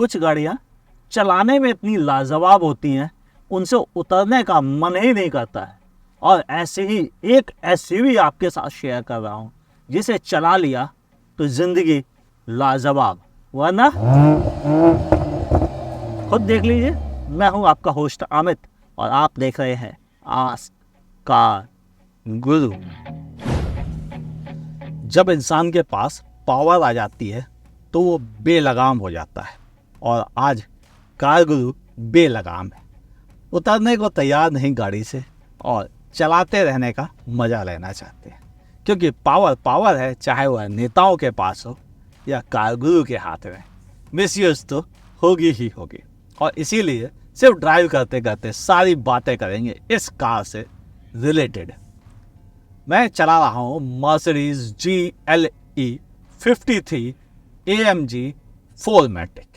कुछ गाड़ियाँ चलाने में इतनी लाजवाब होती हैं, उनसे उतरने का मन ही नहीं करता है। और ऐसे ही एक एसयूवी आपके साथ शेयर कर रहा हूँ, जिसे चला लिया तो ज़िंदगी लाजवाब, वरना खुद देख लीजिए। मैं हूँ आपका होस्ट अमित और आप देख रहे हैं आस्क कार गुरु। जब इंसान के पास पावर आ जाती है तो वो बेलगाम हो जाता है, और आज कार गुरु बेलगाम है। उतरने को तैयार नहीं गाड़ी से और चलाते रहने का मजा लेना चाहते हैं, क्योंकि पावर है, चाहे वह नेताओं के पास हो या कार गुरु के हाथ में। मिसयूज तो होगी ही होगी, और इसीलिए सिर्फ ड्राइव करते करते सारी बातें करेंगे इस कार से रिलेटेड। मैं चला रहा हूँ मर्सिडीज GLE 53 AMG 4MATIC।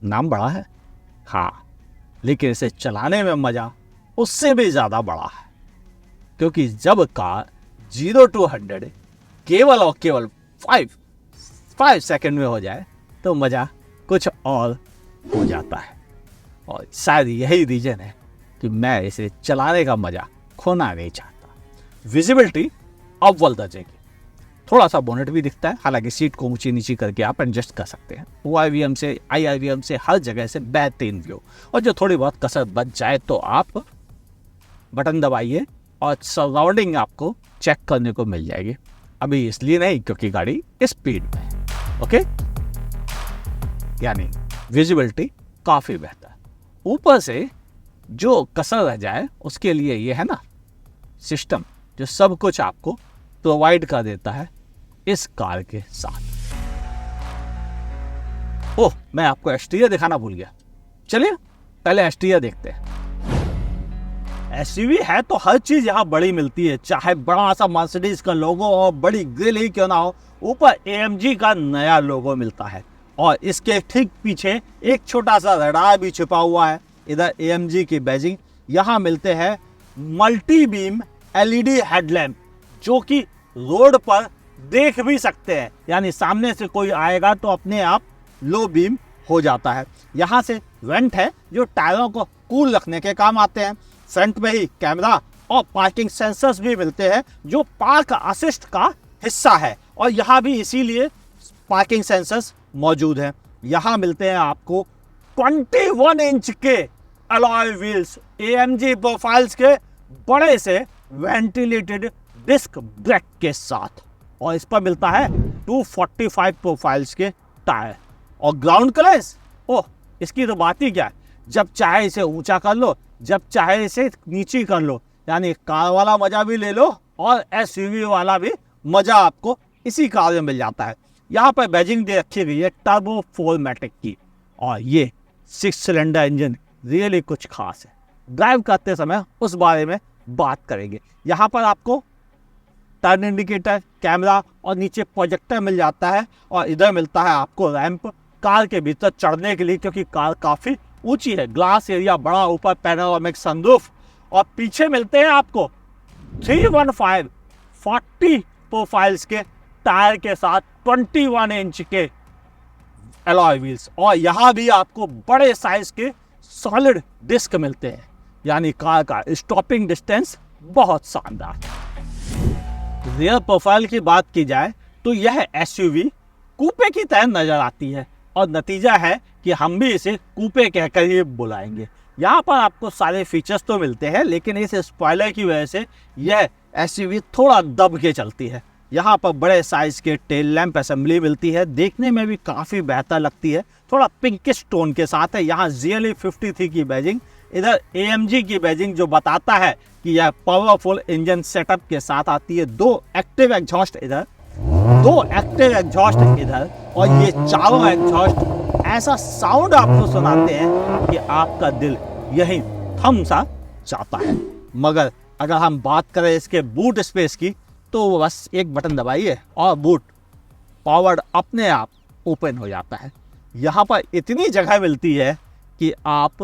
नाम बड़ा है, हाँ, लेकिन इसे चलाने में मजा उससे भी ज्यादा बड़ा है, क्योंकि जब कार 0 to 100 केवल और केवल 5 सेकंड में हो जाए तो मजा कुछ और हो जाता है। और शायद यही रीजन है कि मैं इसे चलाने का मजा खोना नहीं चाहता। विजिबिलिटी अव्वल दर्जे की, थोड़ा सा बोनेट भी दिखता है, हालांकि सीट को ऊंची नीची करके आप एडजस्ट कर सकते हैं। OIVM से IIVM से हर जगह से बेहतरीन व्यू, और जो थोड़ी बहुत कसर बच जाए तो आप बटन दबाइए और सराउंडिंग आपको चेक करने को मिल जाएगी। अभी इसलिए नहीं क्योंकि गाड़ी स्पीड में है, ओके, यानी विजिबिलिटी काफ़ी बेहतर। ऊपर से जो कसर रह जाए उसके लिए ये है ना सिस्टम, जो सब कुछ आपको प्रोवाइड कर देता है इस कार के साथ। ओह, मैं आपको एक्सटीरियर दिखाना भूल गया। चलिए पहले एक्सटीरियर देखते हैं। एसयूवी है तो हर चीज यहाँ बड़ी मिलती है, चाहे बड़ा सा मर्सिडीज का लोगो और बड़ी ग्रिल ही क्यों ना हो, ऊपर AMG का नया लोगो मिलता है। और इसके ठीक पीछे एक छोटा सा रडार भी छुपा हुआ है। इधर AMG की बैजिंग। यहाँ मिलते हैं मल्टी बीम LED हेडलैम्प, जो कि रोड पर देख भी सकते हैं, यानी सामने से कोई आएगा तो अपने आप लो बीम हो जाता है। यहाँ से वेंट है जो टायरों को कूल रखने के काम आते हैं। फ्रंट में ही कैमरा और पार्किंग सेंसर्स भी मिलते हैं, जो पार्क असिस्ट का हिस्सा है, और यहाँ भी इसीलिए पार्किंग सेंसर्स मौजूद हैं। यहाँ मिलते हैं आपको 21 इंच के अलॉय व्हील्स AMG प्रोफाइल्स के बड़े से वेंटिलेटेड डिस्क ब्रेक के साथ, और इस पर मिलता है 245 प्रोफाइल्स के टायर और ग्राउंड क्लियरेंस। ओह, इसकी तो बात ही क्या है, जब चाहे इसे ऊंचा कर लो, जब चाहे इसे नीचे कर लो, यानी कार वाला मजा भी ले लो और SUV वाला भी मजा आपको इसी कार में मिल जाता है। यहाँ पर बैजिंग दे रखी गई है टर्बो 4MATIC की, और ये 6 सिलेंडर इंजन रियली कुछ खास है। ड्राइव करते समय उस बारे में बात करेंगे। यहाँ पर आपको टर्न इंडिकेटर, कैमरा और नीचे प्रोजेक्टर मिल जाता है, और इधर मिलता है आपको रैंप कार के भीतर चढ़ने के लिए, क्योंकि कार काफ़ी ऊंची है। ग्लास एरिया बड़ा, ऊपर पैनोरामिक सनरूफ, और पीछे मिलते हैं आपको 315 40 प्रोफाइल्स के टायर के साथ 21 इंच के अलॉय व्हील्स, और यहाँ भी आपको बड़े साइज के सॉलिड डिस्क मिलते हैं, यानी कार का स्टॉपिंग डिस्टेंस बहुत शानदार। रियर प्रोफाइल की बात की जाए तो यह SUV कूपे की तरह नजर आती है, और नतीजा है कि हम भी इसे कूपे कहकर ही बुलाएंगे। यहाँ पर आपको सारे फीचर्स तो मिलते हैं, लेकिन इस स्पॉइलर की वजह से यह SUV थोड़ा दब के चलती है। यहाँ पर बड़े साइज के टेल लैंप असेंबली मिलती है, देखने में भी काफ़ी बेहतर लगती है, थोड़ा पिंकिश टोन के साथ है। यहाँ GLE 53 की बैजिंग, इधर AMG की बैजिंग, जो बताता है कि यह पावरफुल इंजन सेटअप के साथ आती है। 2 एक्टिव एग्जॉस्ट इधर, 2 एक्टिव एग्जॉस्ट इधर, और ये चारों एग्जॉस्ट ऐसा साउंड आपको सुनाते हैं कि आपका दिल यहीं थम सा जाता है। मगर अगर हम बात करें इसके बूट स्पेस की, तो बस एक बटन दबाइए और बूट पावर्ड अपने आप ओपन हो जाता है। यहाँ पर इतनी जगह मिलती है कि आप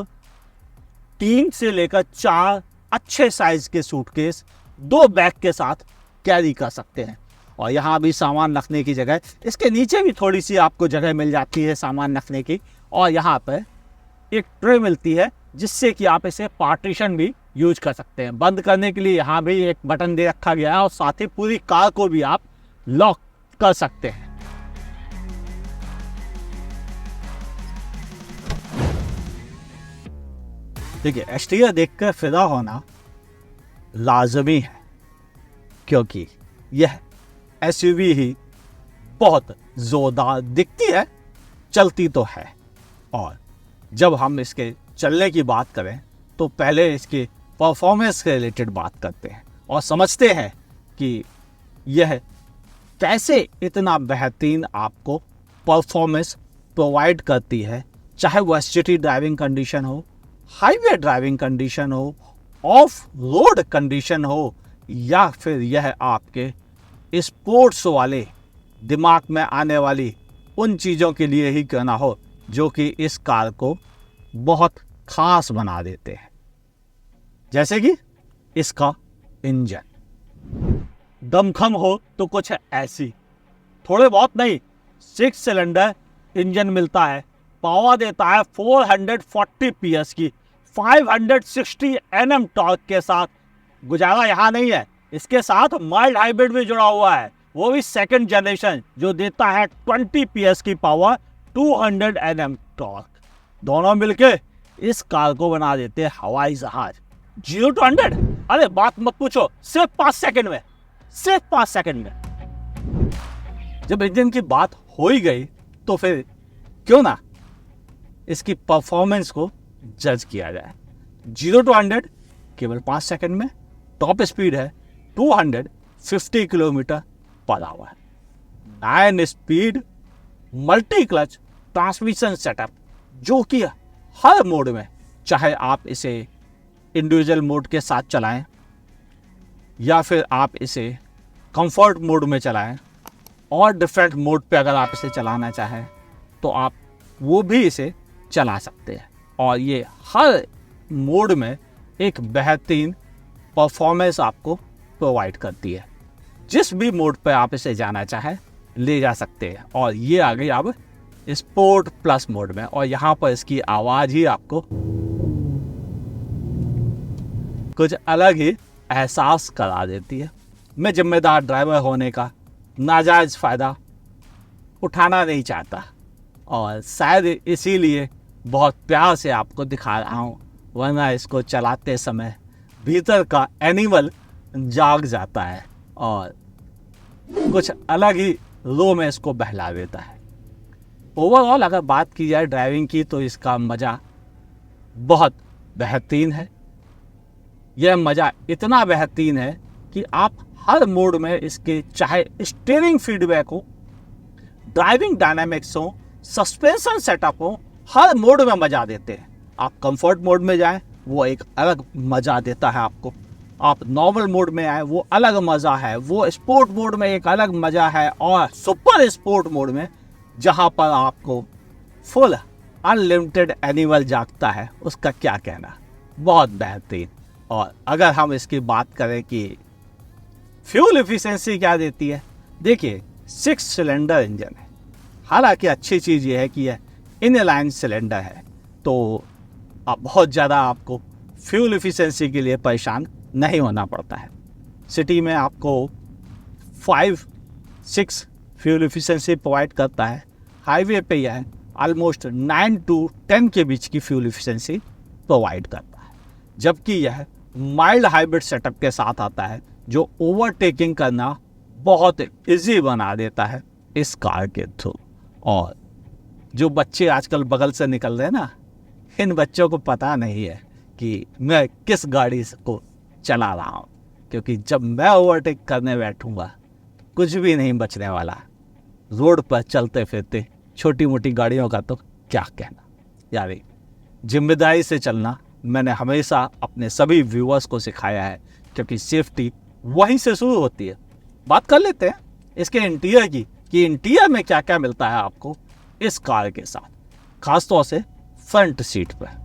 3 से लेकर 4 अच्छे साइज के सूटकेस 2 बैग के साथ कैरी कर सकते हैं। और यहाँ भी सामान रखने की जगह, इसके नीचे भी थोड़ी सी आपको जगह मिल जाती है सामान रखने की। और यहाँ पर एक ट्रे मिलती है जिससे कि आप इसे पार्टीशन भी यूज कर सकते हैं। बंद करने के लिए यहाँ भी एक बटन दे रखा गया है और साथ ही पूरी कार को भी आप लॉक कर सकते हैं। देखिए, एक्सटीरियर देखकर फिदा होना लाजमी है, क्योंकि यह एसयूवी ही बहुत जोरदार दिखती है, चलती तो है। और जब हम इसके चलने की बात करें तो पहले इसके परफॉर्मेंस के रिलेटेड बात करते हैं और समझते हैं कि यह कैसे इतना बेहतरीन आपको परफॉर्मेंस प्रोवाइड करती है, चाहे वह सिटी ड्राइविंग कंडीशन हो, हाईवे ड्राइविंग कंडीशन हो, ऑफ रोड कंडीशन हो, या फिर यह आपके स्पोर्ट्स वाले दिमाग में आने वाली उन चीज़ों के लिए ही करना हो जो कि इस कार को बहुत खास बना देते हैं। जैसे कि इसका इंजन दमखम हो तो कुछ ऐसी, थोड़े बहुत नहीं, 6 सिलेंडर इंजन मिलता है, पावर देता है 440 PS की, 560 Nm टॉर्क के साथ। गुजारा यहाँ नहीं है, इसके साथ माइल्ड हाइब्रिड भी जुड़ा हुआ है, वो भी सेकंड जनरेशन, जो देता है 20 PS की पावर, 200 Nm टॉर्क। दोनों मिलके इस कार को बना देते हैं हवाई जहाज। 0 to 100, अरे बात मत पूछो, सिर्फ 5 सेकंड में, सिर्फ 5 सेकंड में। जब इंजन की बात हो ही गई तो फिर क्यों ना इसकी परफॉर्मेंस को जज किया जाए। 0 to 100 केवल 5 सेकंड में, टॉप स्पीड है 250 kilometre per hour, 9 speed multi clutch transmission setup, जो कि हर मोड में, चाहे आप इसे इंडिविजुअल मोड के साथ चलाएं या फिर आप इसे कंफर्ट मोड में चलाएं, और डिफरेंट मोड पे अगर आप इसे चलाना चाहें तो आप वो भी इसे चला सकते हैं। और ये हर मोड में एक बेहतरीन परफॉर्मेंस आपको प्रोवाइड करती है। जिस भी मोड पे आप इसे जाना चाहें ले जा सकते हैं। और ये आ गई अब स्पोर्ट प्लस मोड में, और यहाँ पर इसकी आवाज़ ही आपको कुछ अलग ही एहसास करा देती है। मैं जिम्मेदार ड्राइवर होने का नाजायज़ फ़ायदा उठाना नहीं चाहता, और शायद इसीलिए बहुत प्यार से आपको दिखा रहा हूँ, वरना इसको चलाते समय भीतर का एनिमल जाग जाता है और कुछ अलग ही रो में इसको बहला देता है। ओवरऑल अगर बात की जाए ड्राइविंग की तो इसका मज़ा बहुत बेहतरीन है। यह मज़ा इतना बेहतरीन है कि आप हर मोड में इसके, चाहे स्टीयरिंग फीडबैक हो, ड्राइविंग डायनामिक्स हो, सस्पेंशन सेटअप हो, हर मोड में मज़ा देते हैं। आप कंफर्ट मोड में जाएं, वो एक अलग मज़ा देता है आपको। आप नॉर्मल मोड में आए, वो अलग मज़ा है। वो स्पोर्ट मोड में एक अलग मज़ा है। और सुपर स्पोर्ट मोड में, जहाँ पर आपको फुल अनलिमिटेड एनिमल जागता है, उसका क्या कहना, बहुत बेहतरीन। और अगर हम इसकी बात करें कि फ्यूल एफिशिएंसी क्या देती है, देखिए 6 सिलेंडर इंजन है। हालांकि अच्छी चीज़ ये है कि यह इनलाइन सिलेंडर है, तो अब बहुत ज़्यादा आपको फ्यूल एफिशिएंसी के लिए परेशान नहीं होना पड़ता है। सिटी में आपको 5-6 फ्यूल एफिशिएंसी प्रोवाइड करता है। हाईवे पे यह ऑलमोस्ट 9 to 10 के बीच की फ्यूल एफिशिएंसी प्रोवाइड करता है। जबकि यह माइल्ड हाइब्रिड सेटअप के साथ आता है, जो ओवरटेकिंग करना बहुत इजी बना देता है इस कार के थ्रू। और जो बच्चे आजकल बगल से निकल रहे हैं ना, इन बच्चों को पता नहीं है कि मैं किस गाड़ी को चला रहा हूँ, क्योंकि जब मैं ओवरटेक करने बैठूँगा कुछ भी नहीं बचने वाला। रोड पर चलते फिरते छोटी मोटी गाड़ियों का तो क्या कहना। यानी जिम्मेदारी से चलना मैंने हमेशा अपने सभी व्यूअर्स को सिखाया है, क्योंकि सेफ्टी वहीं से शुरू होती है। बात कर लेते हैं इसके इंटीरियर की, कि इंटीरियर में क्या क्या मिलता है आपको इस कार के साथ। खासतौर से फ्रंट सीट पर।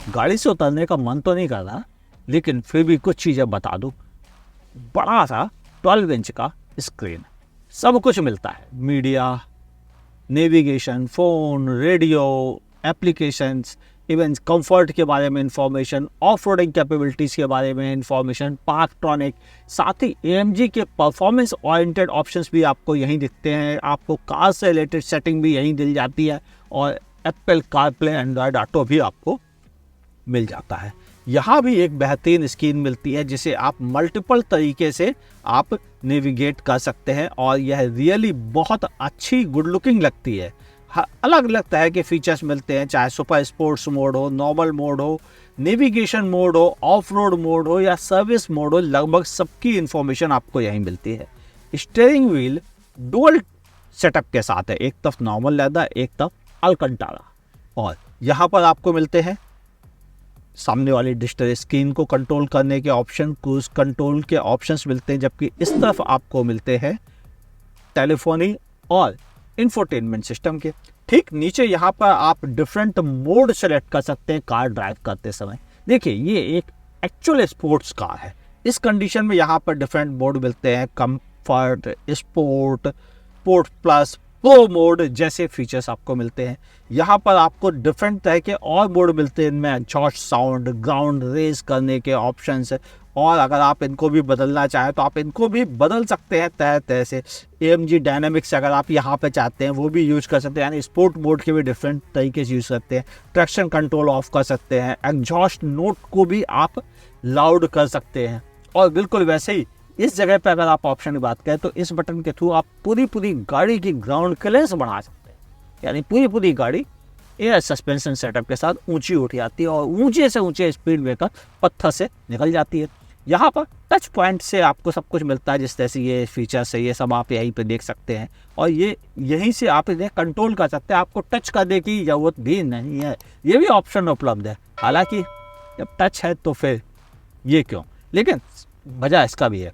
गाड़ी से उतरने का मन तो नहीं कर रहा, लेकिन फिर भी कुछ चीज़ें बता दूं। बड़ा सा 12 इंच का स्क्रीन, सब कुछ मिलता है, media, navigation, phone, radio, applications, even comfort के बारे में इंफॉर्मेशन, ऑफ रोडिंग कैपेबिलिटीज़ के बारे में इंफॉर्मेशन, पार्कट्रॉनिक, साथ ही AMG के परफॉर्मेंस ओरिएंटेड ऑप्शंस भी आपको यहीं दिखते हैं। आपको कार से रिलेटेड सेटिंग भी यहीं मिल जाती है और एप्पल कारप्ले, एंड्रॉयड ऑटो भी आपको मिल जाता है। यहाँ भी एक बेहतरीन स्क्रीन मिलती है जिसे आप मल्टीपल तरीके से आप नेविगेट कर सकते हैं और यह रियली बहुत अच्छी गुड लुकिंग लगती है। अलग अलग तरह के फीचर्स मिलते हैं, चाहे सुपर स्पोर्ट्स मोड हो, नॉर्मल मोड हो, नेविगेशन मोड हो, ऑफ रोड मोड हो या सर्विस मोड हो, लगभग सबकी इंफॉर्मेशन आपको यहीं मिलती है। स्टीयरिंग व्हील डुअल सेटअप के साथ है, एक तरफ नॉर्मल लेदर, एक तरफ अलकंटारा। और यहाँ पर आपको मिलते हैं सामने वाली डिजिटल स्क्रीन को कंट्रोल करने के ऑप्शन, क्रूज कंट्रोल के ऑप्शंस मिलते हैं, जबकि इस तरफ आपको मिलते हैं टेलीफोनी और इंफोटेनमेंट सिस्टम के। ठीक नीचे यहाँ पर आप डिफरेंट मोड सेलेक्ट कर सकते हैं कार ड्राइव करते समय। देखिए, ये एक एक्चुअल स्पोर्ट्स कार है। इस कंडीशन में यहाँ पर डिफरेंट मोड मिलते हैं, comfort, sport, sport plus, pro mode जैसे फीचर्स आपको मिलते हैं। यहाँ पर आपको डिफरेंट तरह के और मोड मिलते हैं, इनमें एग्जॉस्ट साउंड, ग्राउंड रेस करने के ऑप्शंस, और अगर आप इनको भी बदलना चाहें तो आप इनको भी बदल सकते हैं तरह तरह से। AMG डायनामिक्स अगर आप यहाँ पे चाहते हैं वो भी यूज़ कर सकते हैं, यानी स्पोर्ट मोड के भी डिफरेंट तरीके से यूज़ करते हैं। ट्रैक्शन कंट्रोल ऑफ कर सकते हैं, एग्जॉस्ट नोट को भी आप लाउड कर सकते हैं। और बिल्कुल वैसे ही इस जगह पे अगर आप ऑप्शन की बात करें तो इस बटन के थ्रू आप पूरी गाड़ी की ग्राउंड क्लियरेंस बढ़ा सकते हैं, यानी पूरी गाड़ी एयर सस्पेंशन सेटअप के साथ ऊंची उठ जाती है और ऊंचे से ऊंचे स्पीड ब्रेकर पत्थर से निकल जाती है। यहाँ पर टच पॉइंट से आपको सब कुछ मिलता है, जिस तरह से ये फीचर्स है ये सब आप यहीं पे देख सकते हैं और ये यहीं से आप इन्हें कंट्रोल कर सकते हैं। आपको टच करने की ज़रूरत भी नहीं है, ये भी ऑप्शन उपलब्ध है। हालांकि जब टच है तो फिर ये क्यों, लेकिन वजह इसका भी है।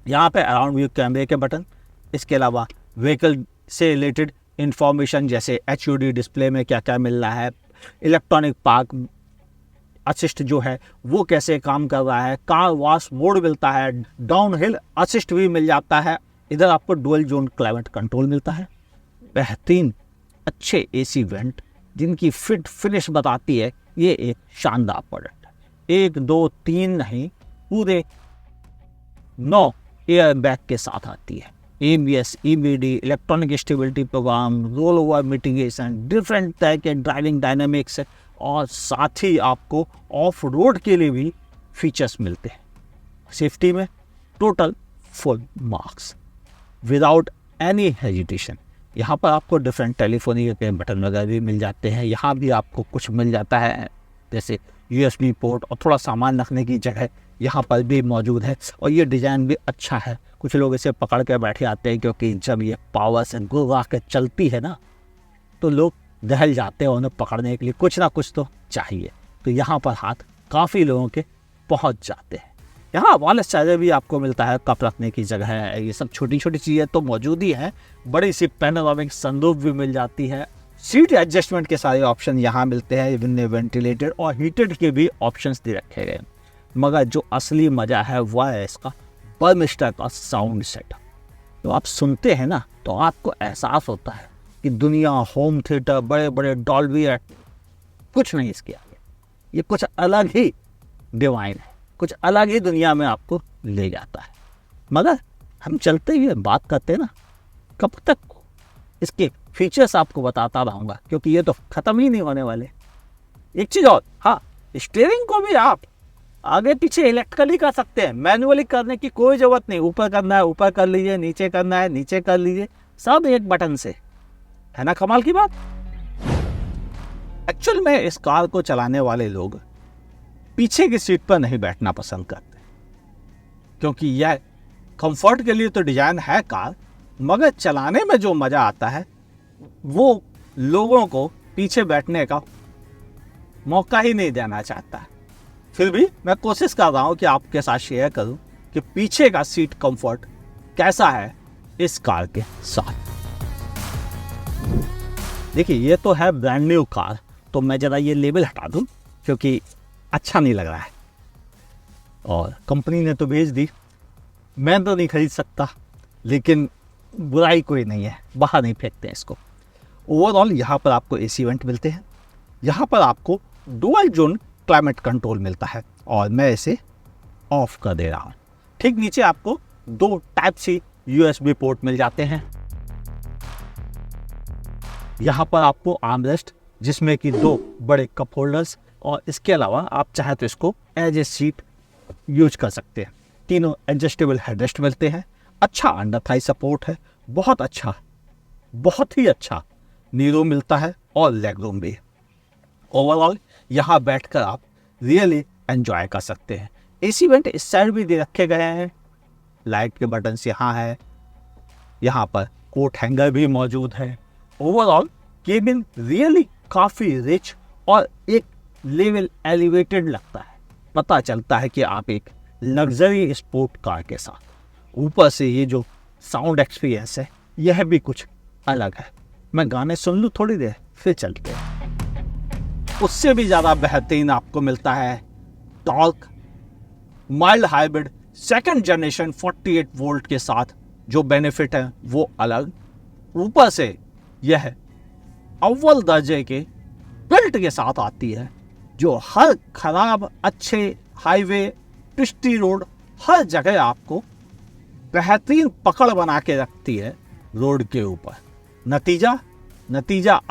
यहाँ पे अराउंड व्यू कैमरे के बटन, इसके अलावा व्हीकल से रिलेटेड इंफॉर्मेशन जैसे HUD डिस्प्ले में क्या क्या मिल रहा है, इलेक्ट्रॉनिक पार्क असिस्ट जो है वो कैसे काम कर रहा है, कार वॉश मोड मिलता है, डाउन हिल असिस्ट भी मिल जाता है। इधर आपको डुअल जोन क्लाइमेट कंट्रोल मिलता है, बेहतरीन अच्छे AC वेंट जिनकी फिट फिनिश बताती है ये एक शानदार प्रोडक्ट है। 1 2 3 नहीं, पूरे 9 एयर बैग के साथ आती है। ABS, EBD, electronic stability program, roll over mitigation, different तरह के ड्राइविंग डायनामिक्स और साथ ही आपको ऑफ रोड के लिए भी फीचर्स मिलते हैं। सेफ्टी में total full marks without any hesitation. यहाँ पर आपको डिफरेंट टेलीफोनी के बटन वगैरह भी मिल जाते हैं। यहाँ भी आपको कुछ मिल जाता है जैसे USB पोर्ट और थोड़ा सामान रखने की जगह यहाँ पर भी मौजूद है और ये डिज़ाइन भी अच्छा है। कुछ लोग इसे पकड़ के बैठे आते हैं क्योंकि जब ये पावर से गुर्रा के चलती है ना तो लोग दहल जाते हैं, उन्हें पकड़ने के लिए कुछ ना कुछ तो चाहिए। तो यहाँ पर हाथ काफ़ी लोगों के पहुँच जाते हैं। यहाँ वायरलेस चार्जर भी आपको मिलता है, कप रखने की जगह है, ये सब छोटी छोटी चीज़ें तो मौजूद ही हैं। बड़ी सी पैनोरामिक सनरूफ भी मिल जाती है। सीट एडजस्टमेंट के सारे ऑप्शन यहाँ मिलते हैं, इवन वेंटिलेटेड और हीटेड के भी ऑप्शंस दे रखे गए। मगर जो असली मज़ा है वह है इसका बर्मिस्टर का साउंड सेटअप। तो आप सुनते हैं ना तो आपको एहसास होता है कि दुनिया, होम थिएटर, बड़े बड़े डॉल्बी, कुछ नहीं इसके आगे। ये कुछ अलग ही डिवाइन है, कुछ अलग ही दुनिया में आपको ले जाता है। मगर हम चलते हुए बात करते हैं ना, कब तक इसके फीचर्स आपको बताता रहूँगा क्योंकि ये तो ख़त्म ही नहीं होने वाले। एक चीज़ और, हाँ, स्टीयरिंग को भी आप आगे पीछे इलेक्ट्रिकली कर सकते हैं, मैनुअली करने की कोई ज़रूरत नहीं। ऊपर करना है ऊपर कर लीजिए, नीचे करना है नीचे कर लीजिए, सब एक बटन से। है ना कमाल की बात। एक्चुअल में इस कार को चलाने वाले लोग पीछे की सीट पर नहीं बैठना पसंद करते क्योंकि यह कंफर्ट के लिए तो डिजाइन है कार, मगर चलाने में जो मजा आता है वो लोगों को पीछे बैठने का मौका ही नहीं देना चाहता है। फिर भी मैं कोशिश कर रहा हूं कि आपके साथ शेयर करूं कि पीछे का सीट कंफर्ट कैसा है इस कार के साथ। देखिए ये तो है ब्रांड न्यू कार, तो मैं ज़रा ये लेबल हटा दूँ क्योंकि अच्छा नहीं लग रहा है। और कंपनी ने तो भेज दी, मैं तो नहीं खरीद सकता, लेकिन बुराई कोई नहीं है, बाहर नहीं फेंकते हैं इसको। ओवरऑल यहाँ पर आपको एसी वेंट मिलते हैं, यहाँ पर आपको डुअल जोन क्लाइमेट कंट्रोल मिलता है और मैं इसे ऑफ कर दे रहा हूँ। ठीक नीचे आपको 2 टाइप सी USB पोर्ट मिल जाते हैं। यहाँ पर आपको आर्मरेस्ट जिसमें कि 2 बड़े कप होल्डर्स, और इसके अलावा आप चाहे तो इसको एज ए सीट यूज कर सकते हैं। तीनों एडजस्टेबल हेडरेस्ट मिलते हैं, अच्छा अंडर थाई सपोर्ट है, बहुत अच्छा, बहुत ही अच्छा नी रूम मिलता है और लेग रूम भी। ओवरऑल यहाँ बैठकर आप रियली एंजॉय कर सकते हैं। एसी वेंट इस साइड भी दे रखे गए हैं, लाइट के बटन्स यहाँ है, यहाँ पर कोट हैंगर भी मौजूद है। ओवरऑल केबिन रियली काफ़ी रिच और एक लेवल एलिवेटेड लगता है, पता चलता है कि आप एक लग्जरी स्पोर्ट कार के साथ। ऊपर से ये जो साउंड एक्सपीरियंस है यह भी कुछ अलग है। मैं गाने सुन लूँ थोड़ी देर फिर चलते हैं। उससे भी ज़्यादा बेहतरीन आपको मिलता है torque mild hybrid 2nd generation 48 volt के साथ। जो बेनिफिट है वो अलग, ऊपर से यह अव्वल दर्जे के बिल्ट के साथ आती है जो हर खराब अच्छे हाईवे ट्विस्टी रोड हर जगह आपको बेहतरीन पकड़ बना के रखती है रोड के ऊपर। नतीजा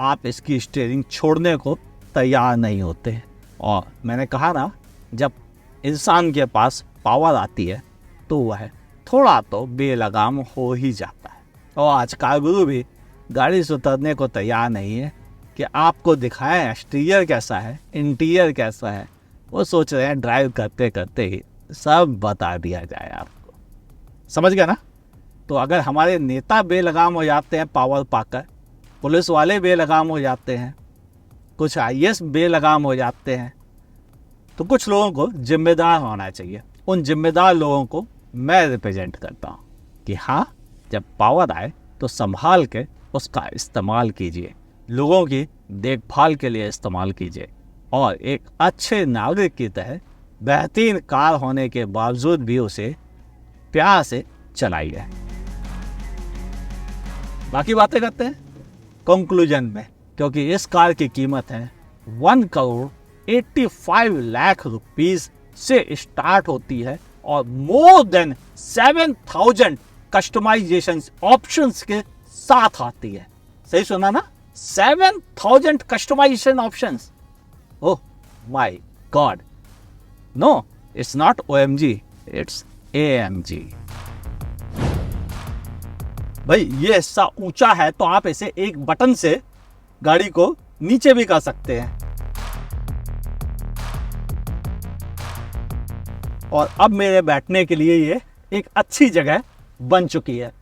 आप इसकी स्टीयरिंग छोड़ने को तैयार नहीं होते। और मैंने कहा ना, जब इंसान के पास पावर आती है तो वह थोड़ा तो बेलगाम हो ही जाता है। और आज कार गुरु भी गाड़ी से उतरने को तैयार नहीं है कि आपको दिखाएं एक्सटीरियर कैसा है, इंटीरियर कैसा है। वो सोच रहे हैं ड्राइव करते करते ही सब बता दिया जाए आपको। समझ गया ना? तो अगर हमारे नेता बेलगाम हो जाते हैं पावर पाकर, पुलिस वाले बेलगाम हो जाते हैं, कुछ IAS बेलगाम हो जाते हैं, तो कुछ लोगों को जिम्मेदार होना चाहिए। उन जिम्मेदार लोगों को मैं रिप्रेजेंट करता हूँ कि हाँ, जब पावर आए तो संभाल के उसका इस्तेमाल कीजिए, लोगों की देखभाल के लिए इस्तेमाल कीजिए और एक अच्छे नागरिक की तरह बेहतरीन कार होने के बावजूद भी उसे प्यार से चलाइए। बाकी बातें करते हैं कंक्लूजन में, क्योंकि इस कार की कीमत है 1,85 लाख रुपीस से स्टार्ट होती है और मोर देन 7,000 कस्टमाइजेशन ऑप्शंस के साथ आती है। सही सुना ना? 7,000 customization options. Oh my God, no it's not OMG, it's AMG। भाई ये हिस्सा ऊंचा है तो आप इसे एक बटन से गाड़ी को नीचे भी कर सकते हैं। और अब मेरे बैठने के लिए ये एक अच्छी जगह बन चुकी है।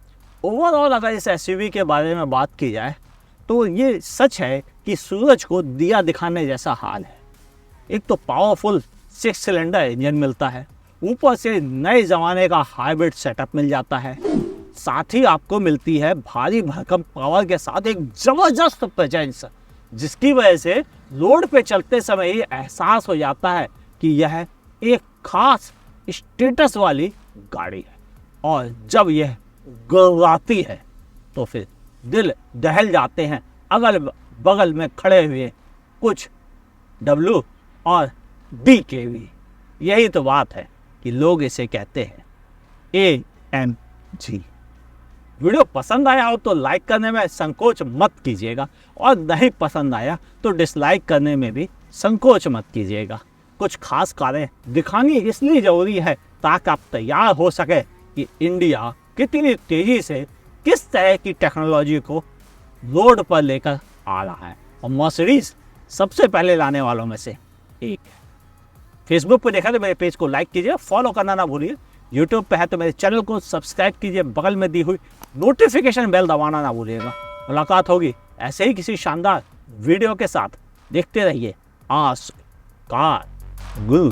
ओवरऑल अगर इस SUV के बारे में बात की जाए तो ये सच है कि सूरज को दिया दिखाने जैसा हाल है। एक तो पावरफुल 6 सिलेंडर इंजन मिलता है, ऊपर से नए ज़माने का हाइब्रिड सेटअप मिल जाता है, साथ ही आपको मिलती है भारी भरकम पावर के साथ एक ज़बरदस्त प्रेजेंस, जिसकी वजह से रोड पे चलते समय ही एहसास हो जाता है कि यह एक खास स्टेटस वाली गाड़ी है। और जब यह गुर्राती है तो फिर दिल दहल जाते हैं अगल बगल में खड़े हुए कुछ W और BKV। यही तो बात है कि लोग इसे कहते हैं AMG। वीडियो पसंद आया हो तो लाइक करने में संकोच मत कीजिएगा, और नहीं पसंद आया तो डिसलाइक करने में भी संकोच मत कीजिएगा। कुछ खास कारें दिखानी इसलिए ज़रूरी है ताकि आप तैयार हो सके कि इंडिया कितनी तेज़ी से किस तरह की टेक्नोलॉजी को रोड पर लेकर आ रहा है, और मर्सिडीज सबसे पहले लाने वालों में से एक है। फेसबुक पर देखा तो मेरे पेज को लाइक कीजिए, फॉलो करना ना भूलिए। यूट्यूब पे है तो मेरे चैनल को सब्सक्राइब कीजिए, बगल में दी हुई नोटिफिकेशन बेल दबाना ना भूलिएगा। मुलाकात होगी ऐसे ही किसी शानदार वीडियो के साथ। देखते रहिए आस्क कार गुरु।